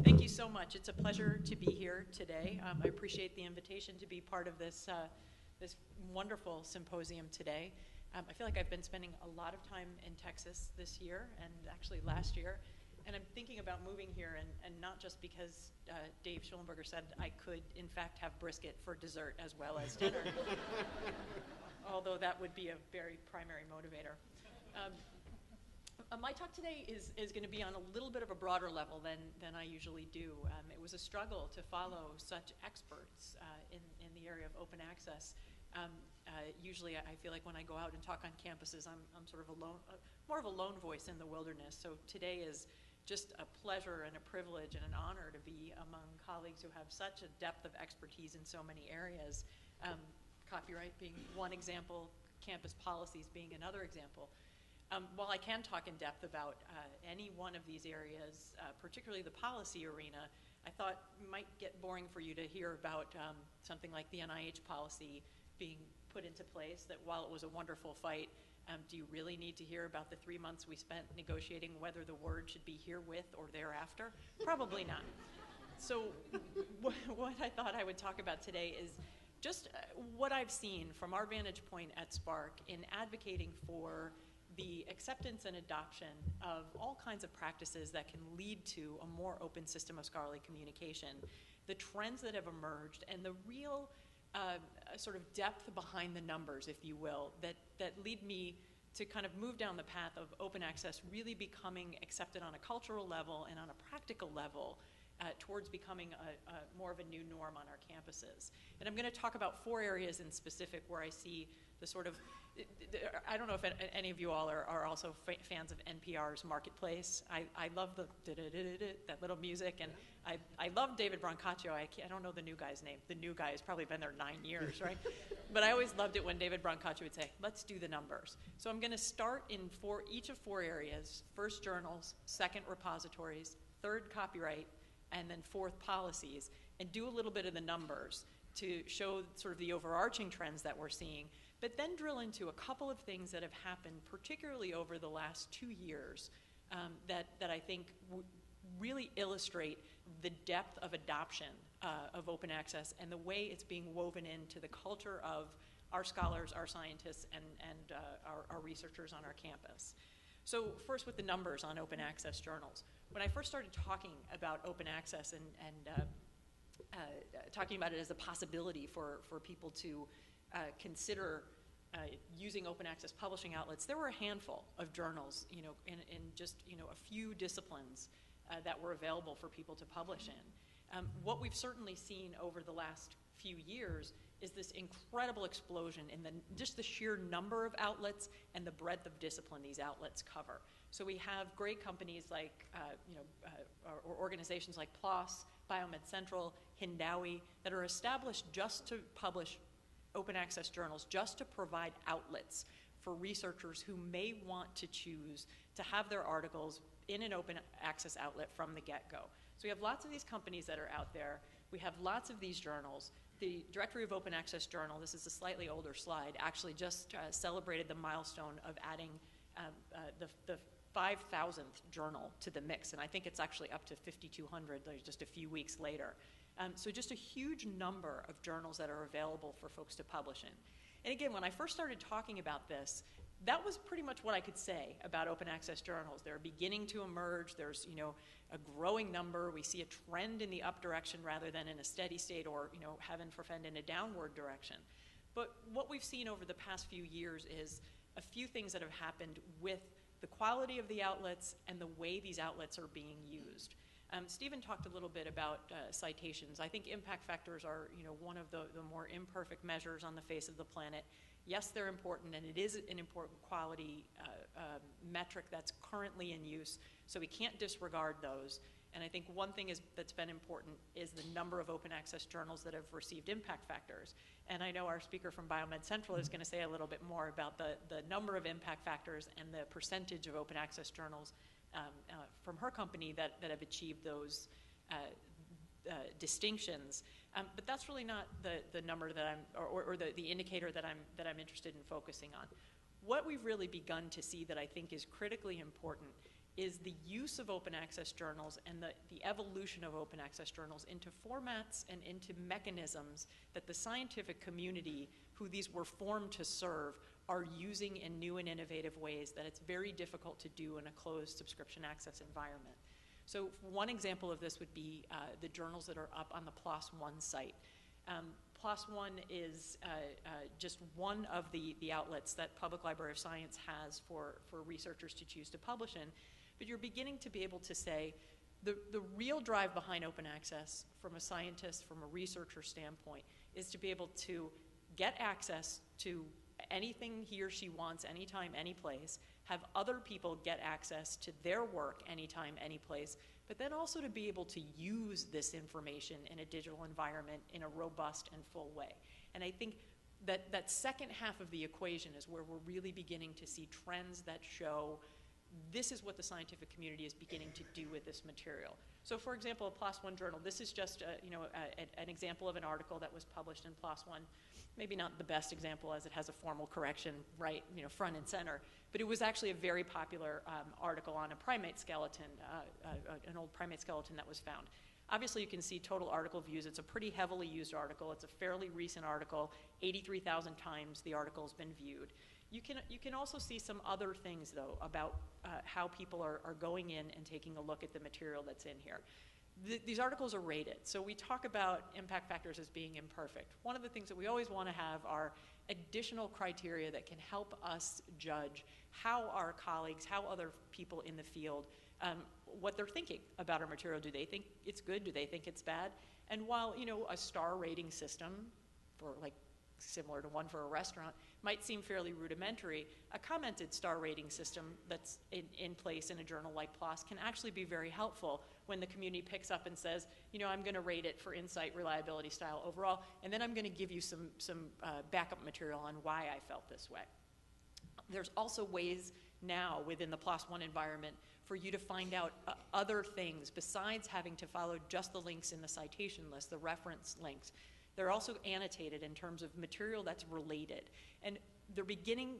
Thank you so much. It's a pleasure to be here today. I appreciate the invitation to be part of this, this wonderful symposium today. I feel like I've been spending a lot of time in Texas this year and actually last year. And I'm thinking about moving here, and not just because Dave Schulenberger said I could, in fact, have brisket for dessert as well as dinner, although that would be a very primary motivator. My talk today is going to be on a little bit of a broader level than I usually do. It was a struggle to follow such experts in the area of open access. Usually I feel like when I go out and talk on campuses, I'm sort of more of a lone voice in the wilderness. So today is just a pleasure and a privilege and an honor to be among colleagues who have such a depth of expertise in so many areas. Copyright being one example, campus policies being another example. While I can talk in depth about any one of these areas, particularly the policy arena, I thought it might get boring for you to hear about something like the NIH policy being put into place, that while it was a wonderful fight, do you really need to hear about the 3 months we spent negotiating whether the word should be herewith or thereafter? Probably not. So what I thought I would talk about today is just what I've seen from our vantage point at Spark in advocating for the acceptance and adoption of all kinds of practices that can lead to a more open system of scholarly communication, the trends that have emerged, and the real sort of depth behind the numbers, if you will, that lead me to kind of move down the path of open access really becoming accepted on a cultural level and on a practical level towards becoming more of a new norm on our campuses. And I'm going to talk about 4 areas in specific where I see the sort of, I don't know if any of you all are also fans of NPR's Marketplace. I love that little music, and I love David Brancaccio. I don't know the new guy's name. The new guy has probably been there 9 years, right? But I always loved it when David Brancaccio would say, let's do the numbers. So I'm going to start in each of 4 areas: first, journals; second, repositories; third, copyright; and then fourth, policies, and do a little bit of the numbers to show sort of the overarching trends that we're seeing, but then drill into a couple of things that have happened, particularly over the last 2 years, that I think really illustrate the depth of adoption of open access and the way it's being woven into the culture of our scholars, our scientists, and our researchers on our campus. So first, with the numbers on open access journals. When I first started talking about open access and talking about it as a possibility for people to consider using open access publishing outlets, there were a handful of journals, in just a few disciplines that were available for people to publish in. What we've certainly seen over the last few years is this incredible explosion in just the sheer number of outlets and the breadth of discipline these outlets cover. So we have great companies like, or organizations like PLOS, Biomed Central, Hindawi, that are established just to publish open access journals, just to provide outlets for researchers who may want to choose to have their articles in an open access outlet from the get-go. So we have lots of these companies that are out there. We have lots of these journals. The Directory of Open Access Journal, this is a slightly older slide, actually just celebrated the milestone of adding the 5,000th journal to the mix, and I think it's actually up to 5,200 just a few weeks later. So just a huge number of journals that are available for folks to publish in. And again, when I first started talking about this, that was pretty much what I could say about open access journals. They're beginning to emerge. There's a growing number. We see a trend in the up direction rather than in a steady state or heaven forfend in a downward direction. But what we've seen over the past few years is a few things that have happened with the quality of the outlets and the way these outlets are being used. Stephen talked a little bit about citations. I think impact factors are one of the more imperfect measures on the face of the planet. Yes, they're important, and it is an important quality metric that's currently in use, so we can't disregard those. And I think one thing that's been important is the number of open access journals that have received impact factors. And I know our speaker from Biomed Central is going to say a little bit more about the number of impact factors and the percentage of open access journals from her company that have achieved those distinctions. But that's really not the number that or the indicator that I'm interested in focusing on. What we've really begun to see that I think is critically important is the use of open access journals and the evolution of open access journals into formats and into mechanisms that the scientific community, who these were formed to serve, are using in new and innovative ways that it's very difficult to do in a closed subscription access environment. So one example of this would be the journals that are up on the PLOS One site. PLOS One is just one of the outlets that Public Library of Science has for researchers to choose to publish in. But you're beginning to be able to say the real drive behind open access from a scientist, from a researcher standpoint, is to be able to get access to anything he or she wants, anytime, any place, have other people get access to their work anytime, any place, but then also to be able to use this information in a digital environment in a robust and full way. And I think that second half of the equation is where we're really beginning to see trends that show this is what the scientific community is beginning to do with this material. So for example, a PLOS One journal, this is just an example of an article that was published in PLOS One. Maybe not the best example as it has a formal correction right, front and center, but it was actually a very popular article on a primate skeleton, an old primate skeleton that was found. Obviously you can see total article views. It's a pretty heavily used article. It's a fairly recent article. 83,000 times the article has been viewed. You can also see some other things, though, about how people are going in and taking a look at the material that's in here. These articles are rated, so we talk about impact factors as being imperfect. One of the things that we always want to have are additional criteria that can help us judge how our colleagues, how other people in the field, what they're thinking about our material. Do they think it's good? Do they think it's bad? And while, a star rating system, for similar to one for a restaurant, might seem fairly rudimentary, a commented star rating system that's in place in a journal like PLOS can actually be very helpful when the community picks up and says, I'm going to rate it for insight, reliability, style, overall, and then I'm going to give you some backup material on why I felt this way. There's also ways now within the PLOS One environment for you to find out other things besides having to follow just the links in the citation list, the reference links. They're also annotated in terms of material that's related. And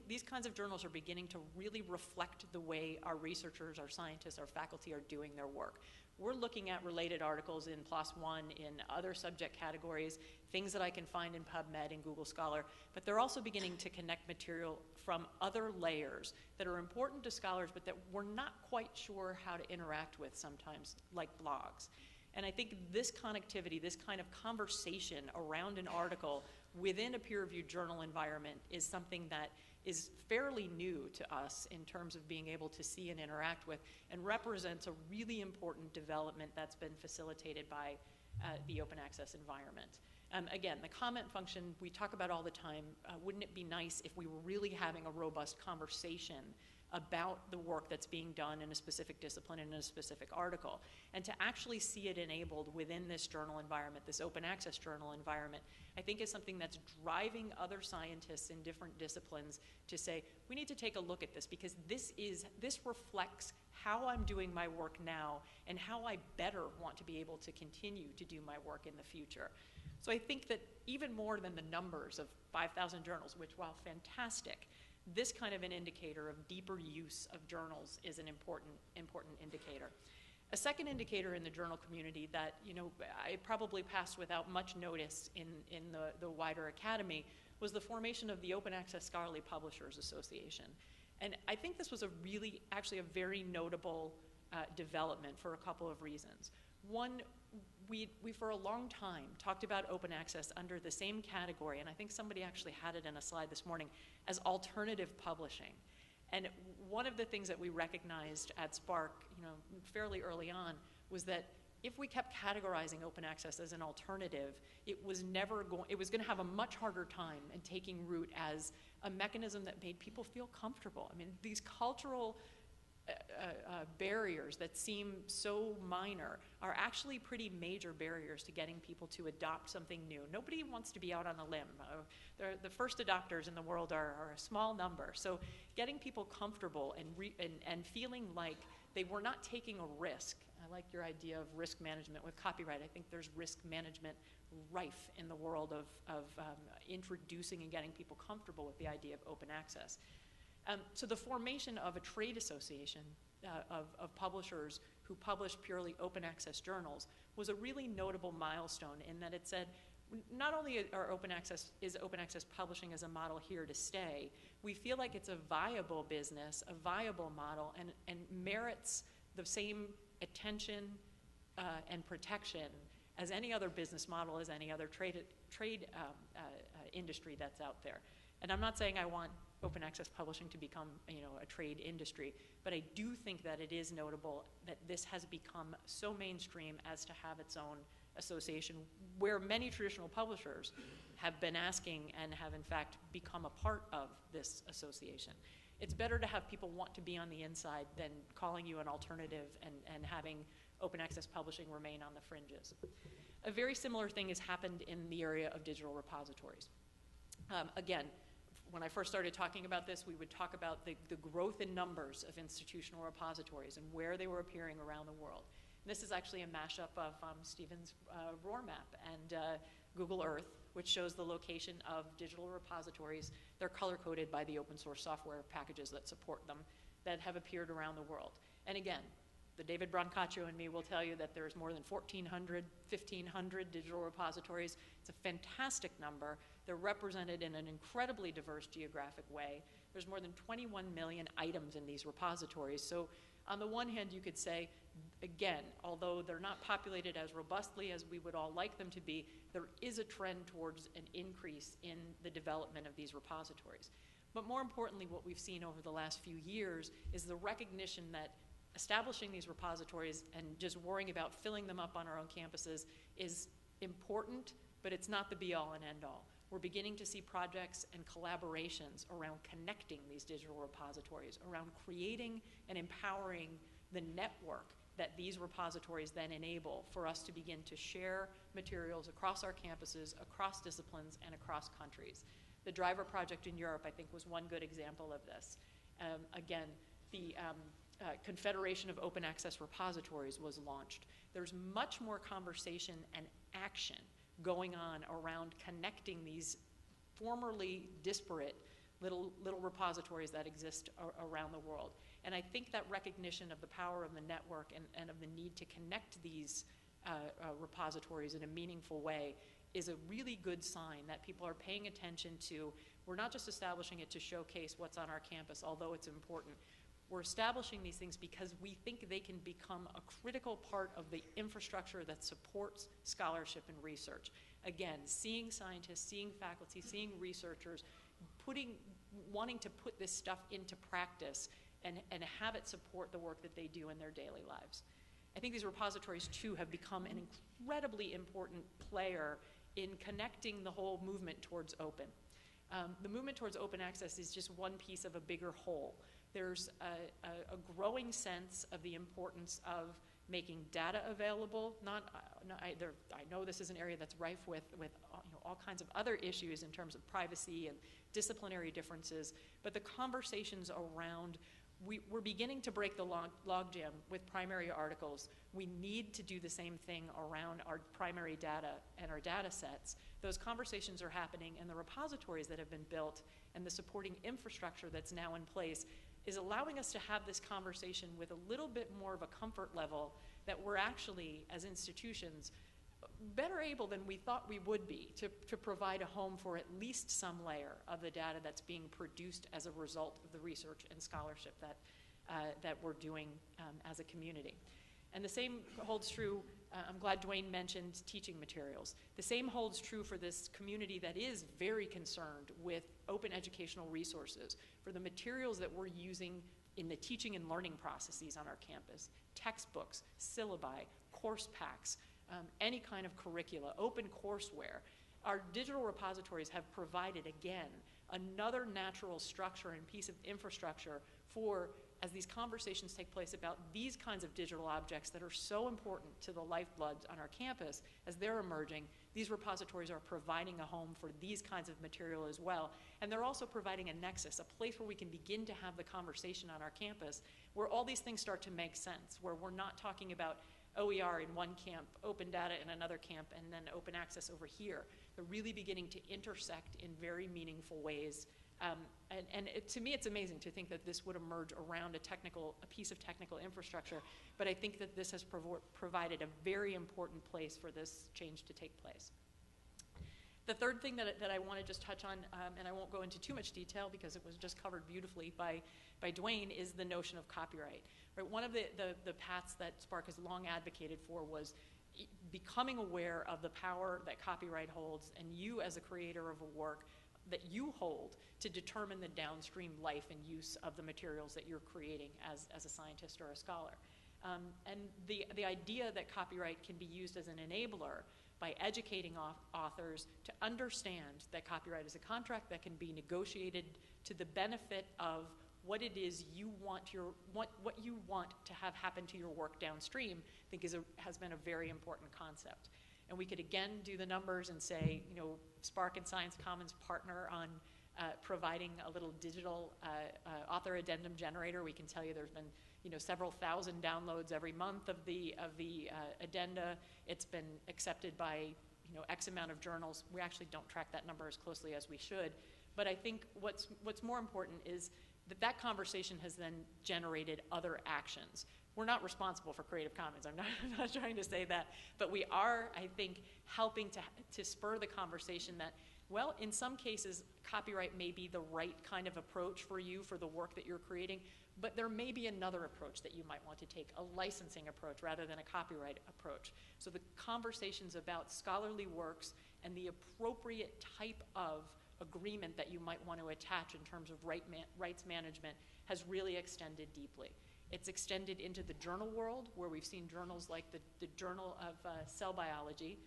these kinds of journals are beginning to really reflect the way our researchers, our scientists, our faculty are doing their work. We're looking at related articles in PLOS One, in other subject categories, things that I can find in PubMed and Google Scholar, but they're also beginning to connect material from other layers that are important to scholars, but that we're not quite sure how to interact with sometimes, like blogs. And I think this connectivity, this kind of conversation around an article within a peer-reviewed journal environment is something that is fairly new to us in terms of being able to see and interact with, and represents a really important development that's been facilitated by the open access environment. Again, the comment function we talk about all the time, wouldn't it be nice if we were really having a robust conversation about the work that's being done in a specific discipline in a specific article, and to actually see it enabled within this journal environment, this open access journal environment, I think is something that's driving other scientists in different disciplines to say, we need to take a look at this, because this reflects how I'm doing my work now and how I better want to be able to continue to do my work in the future. So I think that even more than the numbers of 5,000 journals, which, while fantastic, this kind of an indicator of deeper use of journals is an important indicator. A second indicator in the journal community that I probably passed without much notice in the wider academy was the formation of the Open Access Scholarly Publishers Association. And I think this was actually a very notable development for a couple of reasons. One, we for a long time talked about open access under the same category, and I think somebody actually had it in a slide this morning, as alternative publishing. And one of the things that we recognized at Spark, fairly early on, was that if we kept categorizing open access as an alternative, it was going to have a much harder time in taking root as a mechanism that made people feel comfortable. I mean, these cultural barriers that seem so minor are actually pretty major barriers to getting people to adopt something new. Nobody wants to be out on a limb. The first adopters in the world are a small number. So getting people comfortable and feeling like they were not taking a risk. I like your idea of risk management with copyright. I think there's risk management rife in the world of introducing and getting people comfortable with the idea of open access. So the formation of a trade association of publishers who published purely open access journals was a really notable milestone in that it said, not only is open access publishing as a model here to stay, we feel like it's a viable business, a viable model, and merits the same attention and protection as any other business model, as any other trade industry that's out there. And I'm not saying I want open access publishing to become, a trade industry, but I do think that it is notable that this has become so mainstream as to have its own association, where many traditional publishers have been asking and have in fact become a part of this association. It's better to have people want to be on the inside than calling you an alternative and having open access publishing remain on the fringes. A very similar thing has happened in the area of digital repositories. Again, when I first started talking about this, we would talk about the growth in numbers of institutional repositories and where they were appearing around the world. And this is actually a mashup of Stephen's ROAR map and Google Earth, which shows the location of digital repositories. They're color-coded by the open source software packages that support them that have appeared around the world. And again, the David Brancaccio and me will tell you that there's more than 1,400, 1,500 digital repositories. It's a fantastic number. They're represented in an incredibly diverse geographic way. There's more than 21 million items in these repositories. So on the one hand, you could say, again, although they're not populated as robustly as we would all like them to be, there is a trend towards an increase in the development of these repositories. But more importantly, what we've seen over the last few years is the recognition that establishing these repositories and just worrying about filling them up on our own campuses is important, but it's not the be-all and end-all. We're beginning to see projects and collaborations around connecting these digital repositories, around creating and empowering the network that these repositories then enable for us to begin to share materials across our campuses, across disciplines, and across countries. The Driver Project in Europe, I think, was one good example of this. Again, the Confederation of Open Access Repositories was launched. There's much more conversation and action going on around connecting these formerly disparate little repositories that exist around the world. And I think that recognition of the power of the network and of the need to connect these repositories in a meaningful way is a really good sign that people are paying attention to. We're not just establishing it to showcase what's on our campus, although it's important. We're establishing these things because we think they can become a critical part of the infrastructure that supports scholarship and research. Again, seeing scientists, seeing faculty, seeing researchers, wanting to put this stuff into practice and have it support the work that they do in their daily lives. I think these repositories, too, have become an incredibly important player in connecting the whole movement towards open. The movement towards open access is just one piece of a bigger whole. There's a growing sense of the importance of making data available. I know this is an area that's rife with all kinds of other issues in terms of privacy and disciplinary differences, but the conversations around, we're beginning to break the logjam with primary articles. We need to do the same thing around our primary data and our data sets. Those conversations are happening, and the repositories that have been built and the supporting infrastructure that's now in place is allowing us to have this conversation with a little bit more of a comfort level that we're actually, as institutions, better able than we thought we would be to provide a home for at least some layer of the data that's being produced as a result of the research and scholarship that we're doing as a community. And the same holds true, I'm glad Dwayne mentioned teaching materials. The same holds true for this community that is very concerned with open educational resources, for the materials that we're using in the teaching and learning processes on our campus, textbooks, syllabi, course packs, any kind of curricula, open courseware. Our digital repositories have provided, again, another natural structure and piece of infrastructure for, as these conversations take place about these kinds of digital objects that are so important to the lifeblood on our campus, as they're emerging, these repositories are providing a home for these kinds of material as well. And they're also providing a nexus, a place where we can begin to have the conversation on our campus, where all these things start to make sense, where we're not talking about OER in one camp, open data in another camp, and then open access over here. They're really beginning to intersect in very meaningful ways To me, it's amazing to think that this would emerge around a piece of technical infrastructure, but I think that this has provided a very important place for this change to take place. The third thing that I want to just touch on, and I won't go into too much detail because it was just covered beautifully by Dwayne, is the notion of copyright. Right? One of the paths that Spark has long advocated for was becoming aware of the power that copyright holds, and you as a creator of a work that you hold to determine the downstream life and use of the materials that you're creating as a scientist or a scholar. And the idea that copyright can be used as an enabler by educating authors to understand that copyright is a contract that can be negotiated to the benefit of what it is you want what you want to have happen to your work downstream, I think has been a very important concept. And we could again do the numbers and say, Spark and Science Commons partner on providing a little digital author addendum generator. We can tell you there's been several thousand downloads every month of the addenda. It's been accepted by X amount of journals. We actually don't track that number as closely as we should. But I think what's more important is that conversation has then generated other actions. We're not responsible for Creative Commons. I'm not trying to say that, but we are, I think, helping to spur the conversation that, well, in some cases, copyright may be the right kind of approach for you for the work that you're creating, but there may be another approach that you might want to take, a licensing approach rather than a copyright approach. So the conversations about scholarly works and the appropriate type of agreement that you might want to attach in terms of rights management has really extended deeply. It's extended into the journal world, where we've seen journals like the Journal of Cell Biology,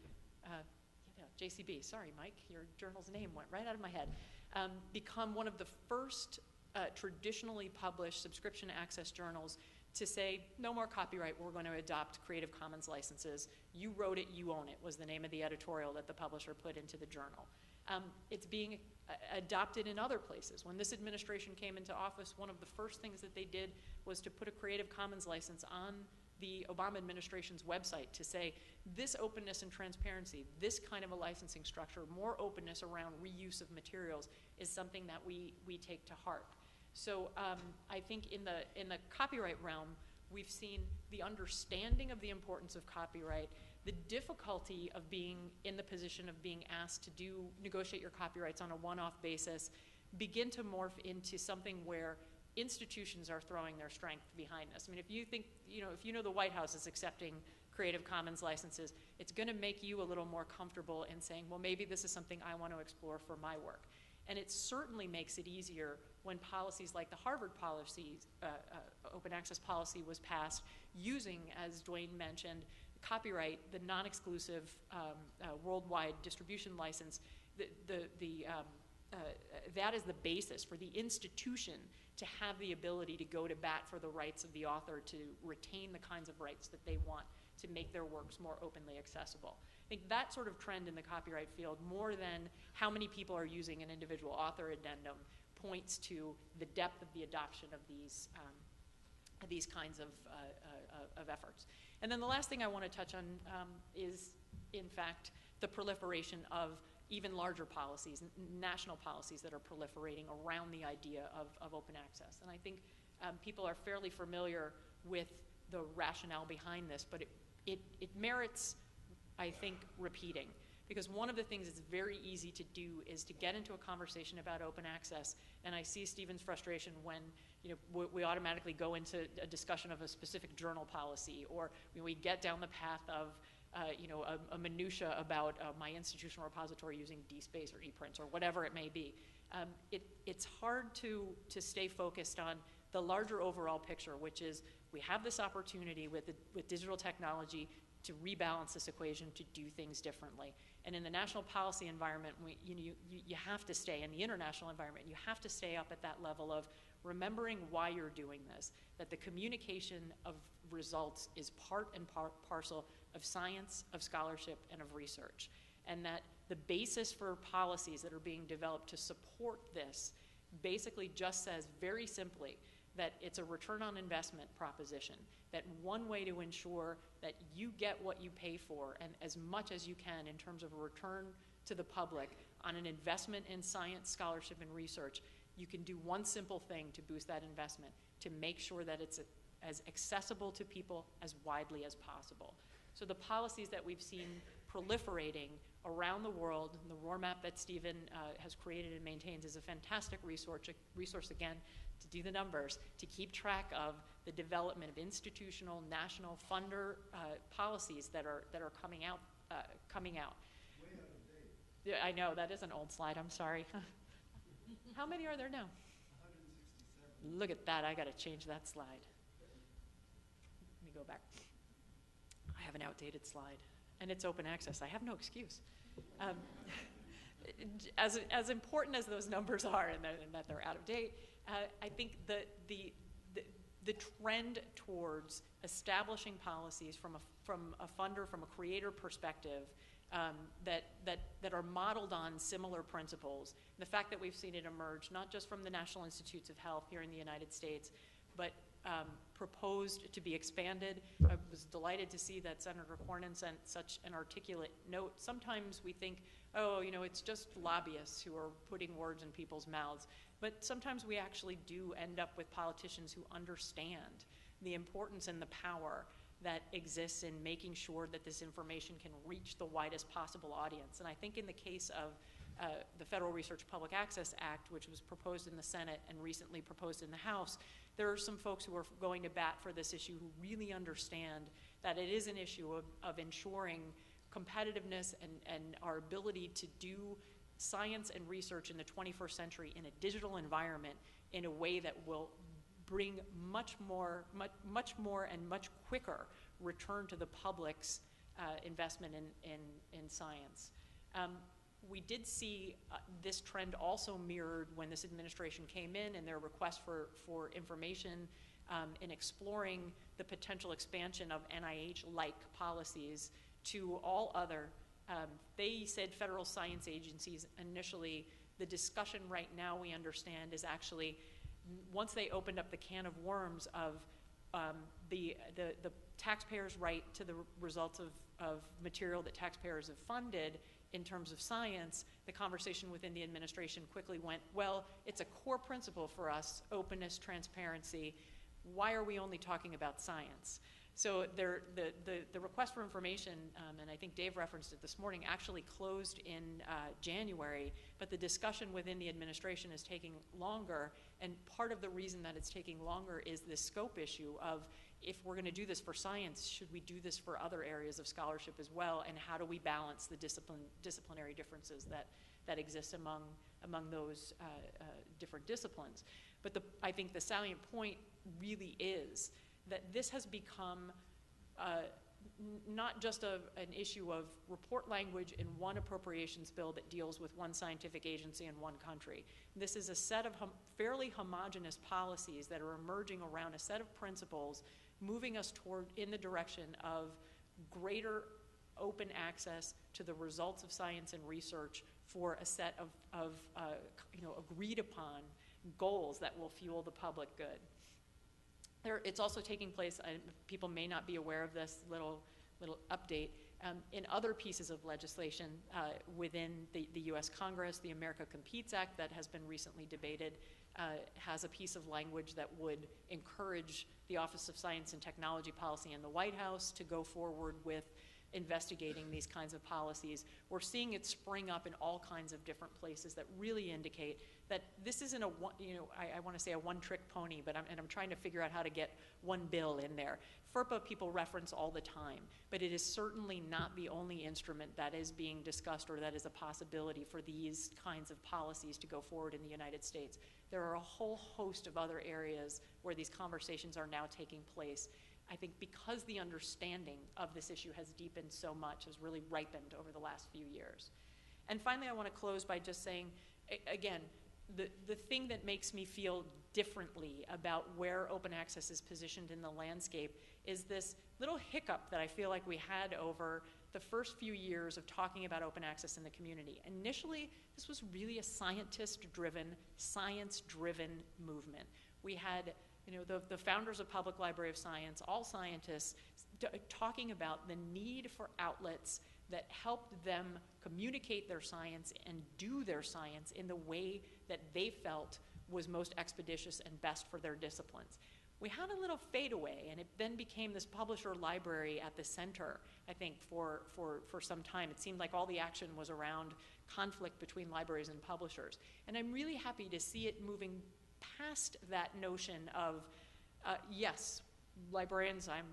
JCB, sorry Mike, your journal's name went right out of my head, become one of the first traditionally published subscription access journals to say, no more copyright, we're going to adopt Creative Commons licenses. You wrote it, you own it, was the name of the editorial that the publisher put into the journal. It's being adopted in other places. When this administration came into office, one of the first things that they did was to put a Creative Commons license on the Obama administration's website to say, this openness and transparency, this kind of a licensing structure, more openness around reuse of materials is something that we take to heart. So I think in the copyright realm, we've seen the understanding of the importance of copyright, the difficulty of being in the position of being asked to negotiate your copyrights on a one-off basis, begin to morph into something where institutions are throwing their strength behind us. I mean, if you think, if you know the White House is accepting Creative Commons licenses, it's going to make you a little more comfortable in saying, well, maybe this is something I want to explore for my work. And it certainly makes it easier when policies like the Harvard policy, open access policy, was passed using, as Dwayne mentioned, copyright, the non-exclusive worldwide distribution license. That is the basis for the institution to have the ability to go to bat for the rights of the author, to retain the kinds of rights that they want, to make their works more openly accessible. I think that sort of trend in the copyright field, more than how many people are using an individual author addendum, points to the depth of the adoption of these kinds of efforts. And then the last thing I want to touch on is, in fact, the proliferation of even larger policies, national policies that are proliferating around the idea of open access. And I think people are fairly familiar with the rationale behind this, but it merits, I think, repeating. Because one of the things that's very easy to do is to get into a conversation about open access, and I see Stephen's frustration when we automatically go into a discussion of a specific journal policy, or we get down the path of a minutia about my institutional repository using DSpace or ePrints or whatever it may be. It's hard to stay focused on the larger overall picture, which is we have this opportunity with digital technology to rebalance this equation, to do things differently. And in the national policy environment, you have to stay, in the international environment, you have to stay up at that level of remembering why you're doing this, that the communication of results is part and parcel of science, of scholarship, and of research. And that the basis for policies that are being developed to support this basically just says very simply that it's a return on investment proposition, that one way to ensure that you get what you pay for and as much as you can in terms of a return to the public on an investment in science, scholarship, and research you can do one simple thing to boost that investment, to make sure that it's as accessible to people as widely as possible. So the policies that we've seen proliferating around the world, and the roadmap that Stephen has created and maintains is a fantastic resource again, to do the numbers, to keep track of the development of institutional, national funder policies that are coming out. Way out of date. Yeah, I know, that is an old slide, I'm sorry. How many are there now? 167. Look at that, I gotta change that slide. Let me go back. I have an outdated slide, and it's open access. I have no excuse. As important as those numbers are and that they're out of date, I think the trend towards establishing policies from a funder, from a creator perspective, that are modeled on similar principles. The fact that we've seen it emerge, not just from the National Institutes of Health here in the United States, but proposed to be expanded. I was delighted to see that Senator Cornyn sent such an articulate note. Sometimes we think, oh, it's just lobbyists who are putting words in people's mouths. But sometimes we actually do end up with politicians who understand the importance and the power that exists in making sure that this information can reach the widest possible audience. And I think in the case of the Federal Research Public Access Act, which was proposed in the Senate and recently proposed in the House, there are some folks who are going to bat for this issue who really understand that it is an issue of ensuring competitiveness and our ability to do science and research in the 21st century in a digital environment in a way that will bring much more and much quicker return to the public's investment in science. We did see this trend also mirrored when this administration came in and their request for information in exploring the potential expansion of NIH-like policies to all other. They said federal science agencies initially. The discussion right now, we understand, is actually once they opened up the can of worms of the taxpayers' right to the results of material that taxpayers have funded in terms of science, the conversation within the administration quickly went, well, it's a core principle for us, openness, transparency. Why are we only talking about science? So the request for information, and I think Dave referenced it this morning, actually closed in January, but the discussion within the administration is taking longer, and part of the reason that it's taking longer is this scope issue of, if we're going to do this for science, should we do this for other areas of scholarship as well, and how do we balance the disciplinary differences that exist among those different disciplines? But I think the salient point really is that this has become not just an issue of report language in one appropriations bill that deals with one scientific agency in one country. This is a set of fairly homogeneous policies that are emerging around a set of principles moving us in the direction of greater open access to the results of science and research for a set of agreed upon goals that will fuel the public good. It's also taking place, people may not be aware of this little update, in other pieces of legislation within the US Congress. The America Competes Act that has been recently debated has a piece of language that would encourage the Office of Science and Technology Policy in the White House to go forward with investigating these kinds of policies. We're seeing it spring up in all kinds of different places that really indicate that this isn't I want to say a one-trick pony, but I'm trying to figure out how to get one bill in there. FERPA people reference all the time, but it is certainly not the only instrument that is being discussed or that is a possibility for these kinds of policies to go forward in the United States. There are a whole host of other areas where these conversations are now taking place. I think because the understanding of this issue has deepened so much, has really ripened over the last few years. And finally, I want to close by just saying, again, the thing that makes me feel differently about where open access is positioned in the landscape is this little hiccup that I feel like we had over the first few years of talking about open access in the community. Initially, this was really a scientist-driven, science-driven movement. We had the founders of Public Library of Science, all scientists, talking about the need for outlets that helped them communicate their science and do their science in the way that they felt was most expeditious and best for their disciplines. We had a little fade away, and it then became this publisher library at the center, I think, for some time. It seemed like all the action was around conflict between libraries and publishers. And I'm really happy to see it moving past that notion of, yes, librarians, I'm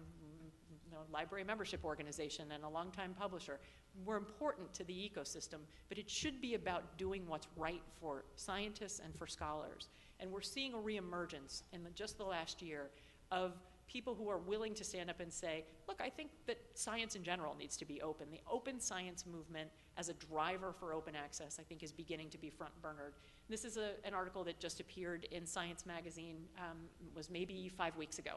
a library membership organization and a longtime publisher. We're important to the ecosystem, but it should be about doing what's right for scientists and for scholars. And we're seeing a reemergence in just the last year of people who are willing to stand up and say, look, I think that science in general needs to be open. The open science movement as a driver for open access, I think, is beginning to be front-burnered. This is an article that just appeared in Science magazine, was maybe 5 weeks ago.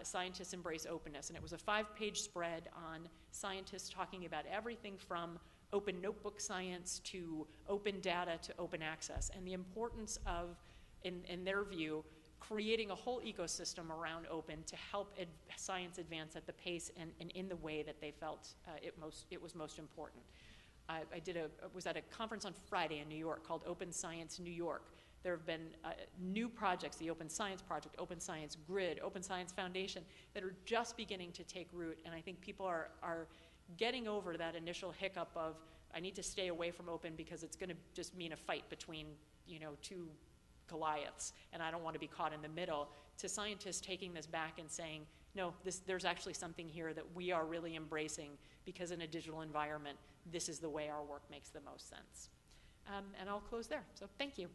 Scientists Embrace Openness, and it was a 5-page spread on scientists talking about everything from open notebook science to open data to open access, and the importance of, in their view, creating a whole ecosystem around open to help science advance at the pace and in the way that they felt it was most important. I was at a conference on Friday in New York called Open Science New York. There have been new projects, the Open Science Project, Open Science Grid, Open Science Foundation, that are just beginning to take root, and I think people are getting over that initial hiccup of, I need to stay away from open because it's going to just mean a fight between, two Goliaths, and I don't want to be caught in the middle, to scientists taking this back and saying, no, there's actually something here that we are really embracing, because in a digital environment, this is the way our work makes the most sense. And I'll close there. So thank you.